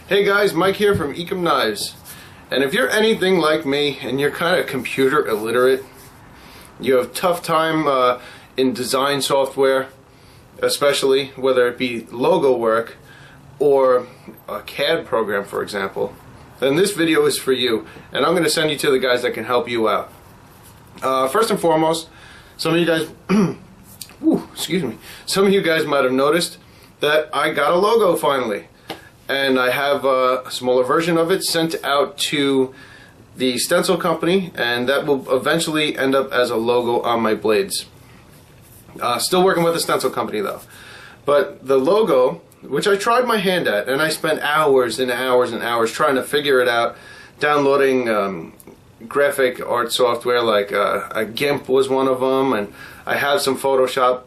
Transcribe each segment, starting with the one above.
Hey guys, Mike here from Ecom Knives. And if you're anything like me and you're kind of computer illiterate, you have tough time in design software, especially whether it be logo work or a CAD program, for example, then this video is for you, and I'm going to send you to the guys that can help you out. First and foremost, some of you guys some of you guys might have noticed that I got a logo finally. And I have a smaller version of it sent out to the stencil company, and that will eventually end up as a logo on my blades. Still working with the stencil company though. But the logo, which I tried my hand at, and I spent hours and hours and hours trying to figure it out, downloading graphic art software like a GIMP was one of them, and I have some Photoshop.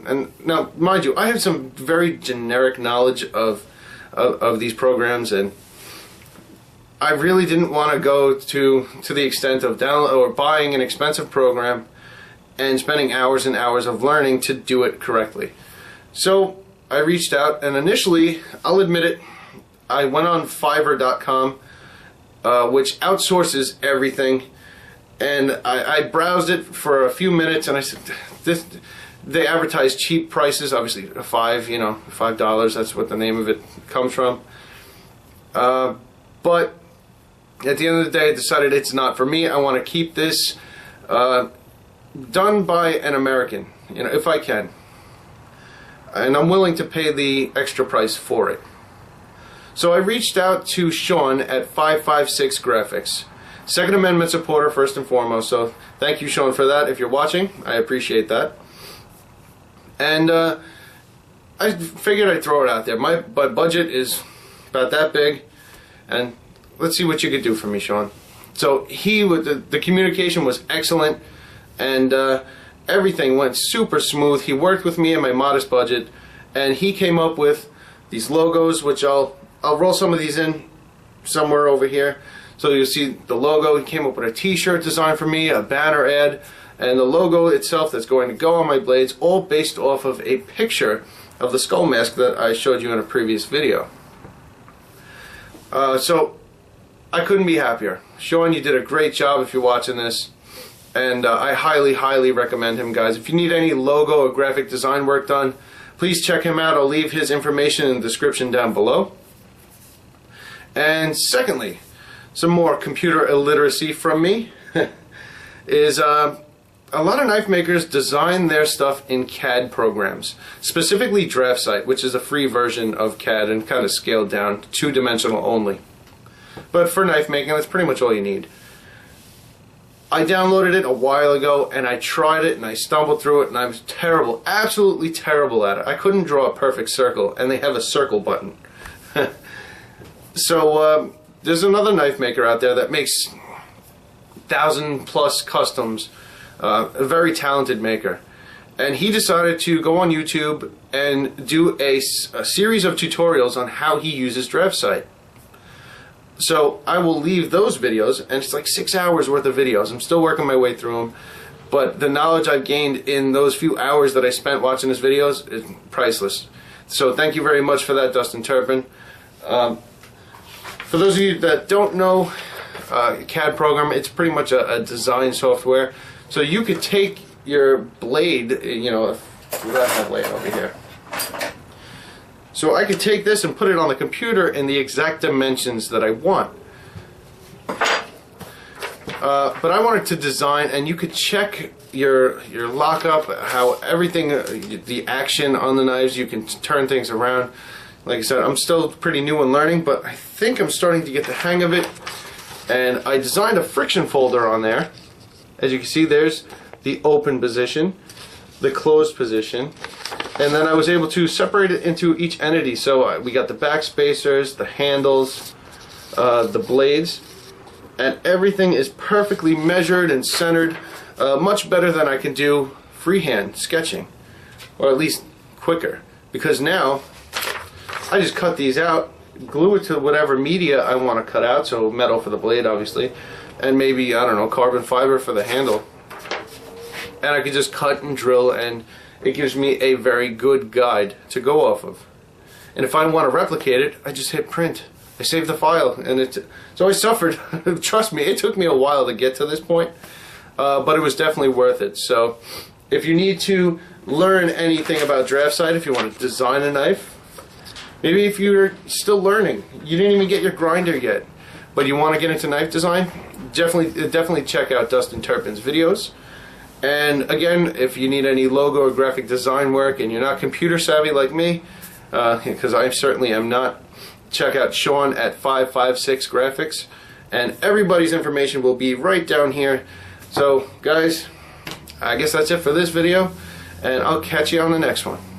And now, mind you, I have some very generic knowledge of these programs, and I really didn't want to go to the extent of download or buying an expensive program and spending hours and hours of learning to do it correctly. So I reached out, and initially, I'll admit it, I went on Fiverr.com, which outsources everything, and I browsed it for a few minutes, and I said, they advertise cheap prices, obviously $5, that's what the name of it comes from. But at the end of the day, I decided it's not for me. I want to keep this done by an American, if I can. And I'm willing to pay the extra price for it. So I reached out to Sean at 556 Graphics. Second Amendment supporter first and foremost, so thank you, Sean, for that. If you're watching, I appreciate that. And I figured I'd throw it out there. My budget is about that big, and let's see what you could do for me, Sean. So the communication was excellent, and everything went super smooth. He worked with me in my modest budget, and he came up with these logos, which I'll roll some of these in somewhere over here. So you'll see the logo. He came up with a t-shirt design for me, a banner ad, and the logo itself that's going to go on my blades, all based off of a picture of the skull mask that I showed you in a previous video. So I couldn't be happier. Sean, you did a great job if you're watching this, and I highly, highly recommend him, guys. If you need any logo or graphic design work done, please check him out. I'll leave his information in the description down below. And secondly, some more computer illiteracy from me is a lot of knife makers design their stuff in CAD programs, specifically DraftSight, which is a free version of CAD and kind of scaled down, two-dimensional only. But for knife making, that's pretty much all you need. I downloaded it a while ago, and I tried it, and I stumbled through it, and I was terrible, absolutely terrible at it. I couldn't draw a perfect circle, and they have a circle button. So there's another knife maker out there that makes 1,000+ customs. A very talented maker, and he decided to go on YouTube and do a series of tutorials on how he uses DraftSight. So I will leave those videos, and it's like 6 hours worth of videos. I'm still working my way through them, but the knowledge I've gained in those few hours that I spent watching his videos is priceless. So thank you very much for that, Dustin Turpin. For those of you that don't know, CAD program, it's pretty much a design software. So you could take your blade, if we got that blade over here. So I could take this and put it on the computer in the exact dimensions that I want. But I wanted to design, and you could check your lockup, how everything, the action on the knives, you can turn things around. Like I said, I'm still pretty new in learning, but I think I'm starting to get the hang of it. And I designed a friction folder on there. As you can see, there's the open position, the closed position, and then I was able to separate it into each entity. So we got the back spacers, the handles, the blades, and everything is perfectly measured and centered, much better than I can do freehand sketching, or at least quicker, because now I just cut these out, glue it to whatever media I want to cut out, so metal for the blade obviously, and maybe, I don't know, carbon fiber for the handle. And I could just cut and drill, and it gives me a very good guide to go off of. And if I want to replicate it, I just hit print. I saved the file, and so I suffered. Trust me, it took me a while to get to this point, but it was definitely worth it. So if you need to learn anything about DraftSight, if you want to design a knife, maybe if you're still learning, you didn't even get your grinder yet, but you want to get into knife design, definitely check out Dustin Turpin's videos. And again, if you need any logo or graphic design work and you're not computer savvy like me, because I certainly am not, check out Sean at 556 Graphics, and everybody's information will be right down here. So guys, I guess that's it for this video, and I'll catch you on the next one.